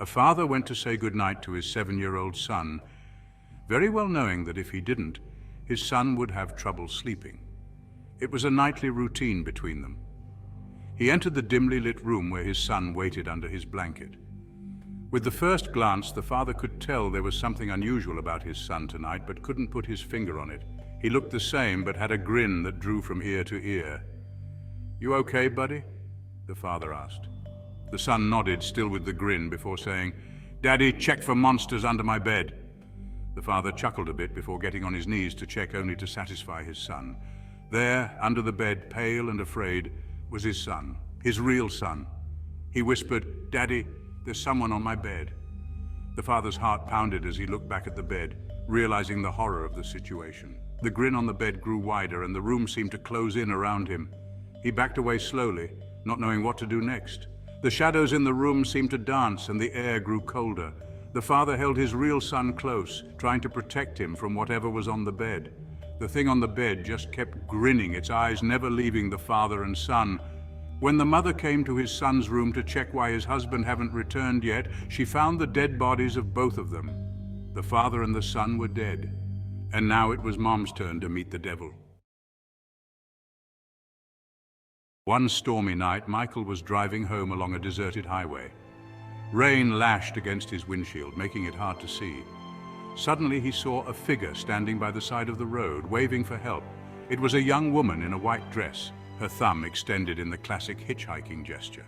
A father went to say goodnight to his 7-year-old son, very well knowing that if he didn't, his son would have trouble sleeping. It was a nightly routine between them. He entered the dimly lit room where his son waited under his blanket. With the first glance, the father could tell there was something unusual about his son tonight, but couldn't put his finger on it. He looked the same, but had a grin that drew from ear to ear. "You okay, buddy?" the father asked. The son nodded, still with the grin, before saying, "Daddy, check for monsters under my bed." The father chuckled a bit before getting on his knees to check, only to satisfy his son. There, under the bed, pale and afraid, was his son, his real son. He whispered, "Daddy, there's someone on my bed." The father's heart pounded as he looked back at the bed, realizing the horror of the situation. The grin on the bed grew wider and the room seemed to close in around him. He backed away slowly, not knowing what to do next. The shadows in the room seemed to dance and the air grew colder. The father held his real son close, trying to protect him from whatever was on the bed. The thing on the bed just kept grinning, its eyes never leaving the father and son. When the mother came to his son's room to check why his husband hadn't returned yet, she found the dead bodies of both of them. The father and the son were dead. And now it was Mom's turn to meet the devil. One stormy night, Michael was driving home along a deserted highway. Rain lashed against his windshield, making it hard to see. Suddenly he saw a figure standing by the side of the road, waving for help. It was a young woman in a white dress, her thumb extended in the classic hitchhiking gesture.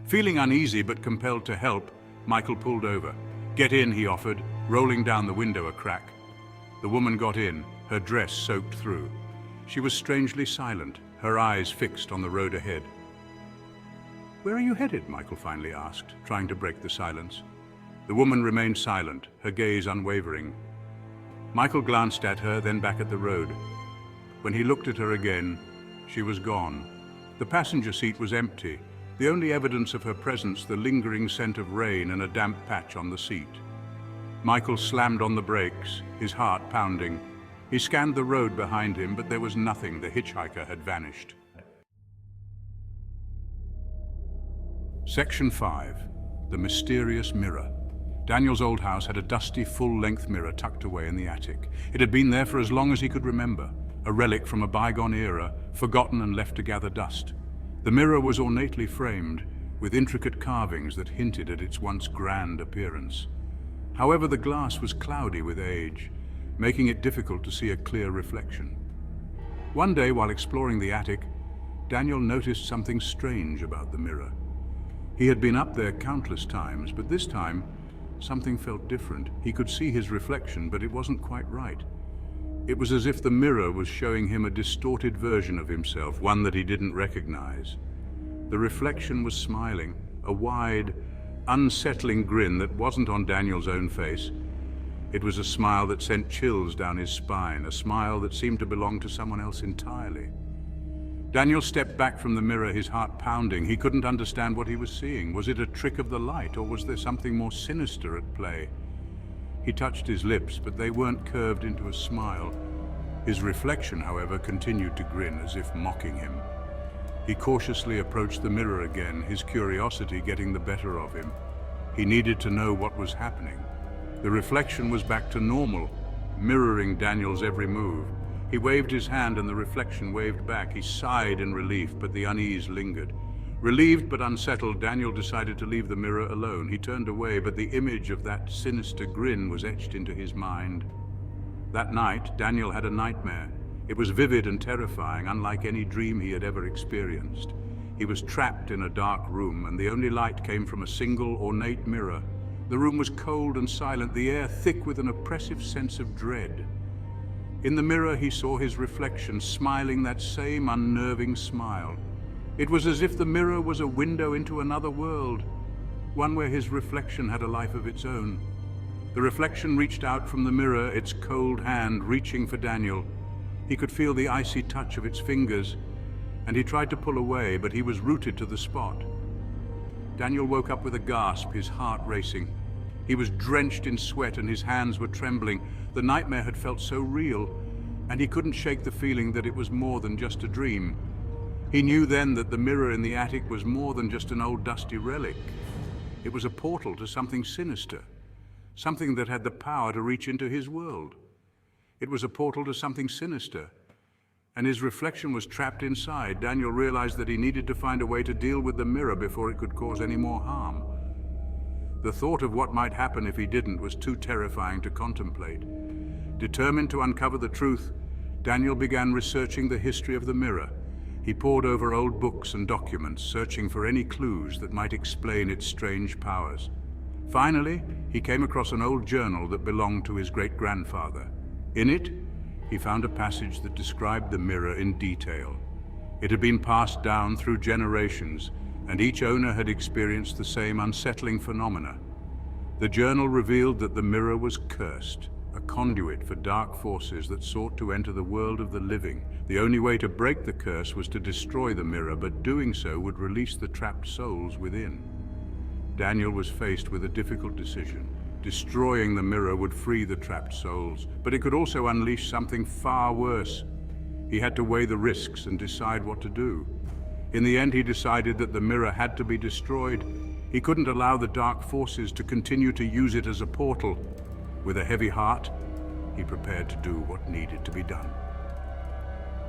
Feeling uneasy but compelled to help, Michael pulled over. "Get in," he offered, rolling down the window a crack. The woman got in, her dress soaked through. She was strangely silent, her eyes fixed on the road ahead. "Where are you headed?" Michael finally asked, trying to break the silence. The woman remained silent, her gaze unwavering. Michael glanced at her, then back at the road. When he looked at her again, she was gone. The passenger seat was empty, the only evidence of her presence the lingering scent of rain and a damp patch on the seat. Michael slammed on the brakes, his heart pounding. He scanned the road behind him, but there was nothing. The hitchhiker had vanished. Section 5. The Mysterious Mirror. Daniel's old house had a dusty, full-length mirror tucked away in the attic. It had been there for as long as he could remember, a relic from a bygone era, forgotten and left to gather dust. The mirror was ornately framed, with intricate carvings that hinted at its once grand appearance. However, the glass was cloudy with age, making it difficult to see a clear reflection. One day, while exploring the attic, Daniel noticed something strange about the mirror. He had been up there countless times, but this time, something felt different. He could see his reflection, but it wasn't quite right. It was as if the mirror was showing him a distorted version of himself, one that he didn't recognize. The reflection was smiling, a wide, unsettling grin that wasn't on Daniel's own face. It was a smile that sent chills down his spine, a smile that seemed to belong to someone else entirely. Daniel stepped back from the mirror, his heart pounding. He couldn't understand what he was seeing. Was it a trick of the light, or was there something more sinister at play? He touched his lips, but they weren't curved into a smile. His reflection, however, continued to grin, as if mocking him. He cautiously approached the mirror again, his curiosity getting the better of him. He needed to know what was happening. The reflection was back to normal, mirroring Daniel's every move. He waved his hand and the reflection waved back. He sighed in relief, but the unease lingered. Relieved but unsettled, Daniel decided to leave the mirror alone. He turned away, but the image of that sinister grin was etched into his mind. That night, Daniel had a nightmare. It was vivid and terrifying, unlike any dream he had ever experienced. He was trapped in a dark room, and the only light came from a single ornate mirror. The room was cold and silent, the air thick with an oppressive sense of dread. In the mirror, he saw his reflection, smiling that same unnerving smile. It was as if the mirror was a window into another world, one where his reflection had a life of its own. The reflection reached out from the mirror, its cold hand reaching for Daniel. He could feel the icy touch of its fingers, and he tried to pull away, but he was rooted to the spot. Daniel woke up with a gasp, his heart racing. He was drenched in sweat and his hands were trembling. The nightmare had felt so real, and he couldn't shake the feeling that it was more than just a dream. He knew then that the mirror in the attic was more than just an old dusty relic. It was a portal to something sinister, something that had the power to reach into his world. It was a portal to something sinister, and his reflection was trapped inside. Daniel realized that he needed to find a way to deal with the mirror before it could cause any more harm. The thought of what might happen if he didn't was too terrifying to contemplate. Determined to uncover the truth, Daniel began researching the history of the mirror. He pored over old books and documents, searching for any clues that might explain its strange powers. Finally, he came across an old journal that belonged to his great-grandfather. In it, he found a passage that described the mirror in detail. It had been passed down through generations, and each owner had experienced the same unsettling phenomena. The journal revealed that the mirror was cursed, a conduit for dark forces that sought to enter the world of the living. The only way to break the curse was to destroy the mirror, but doing so would release the trapped souls within. Daniel was faced with a difficult decision. Destroying the mirror would free the trapped souls, but it could also unleash something far worse. He had to weigh the risks and decide what to do. In the end, he decided that the mirror had to be destroyed. He couldn't allow the dark forces to continue to use it as a portal. With a heavy heart, he prepared to do what needed to be done.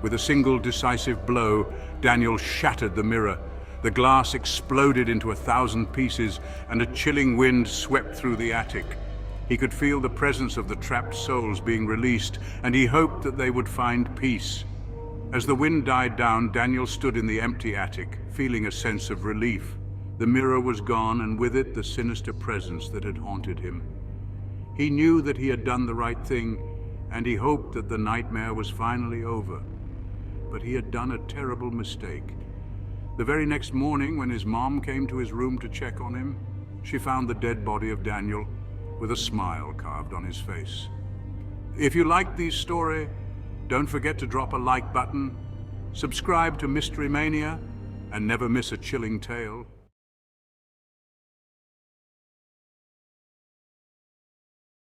With a single decisive blow, Daniel shattered the mirror. The glass exploded into 1,000 pieces, and a chilling wind swept through the attic. He could feel the presence of the trapped souls being released, and he hoped that they would find peace. As the wind died down, Daniel stood in the empty attic, feeling a sense of relief. The mirror was gone, and with it the sinister presence that had haunted him. He knew that he had done the right thing, and he hoped that the nightmare was finally over. But he had done a terrible mistake. The very next morning, when his mom came to his room to check on him, she found the dead body of Daniel with a smile carved on his face. If you liked this story, don't forget to drop a like button, subscribe to Mystery Mania, and never miss a chilling tale.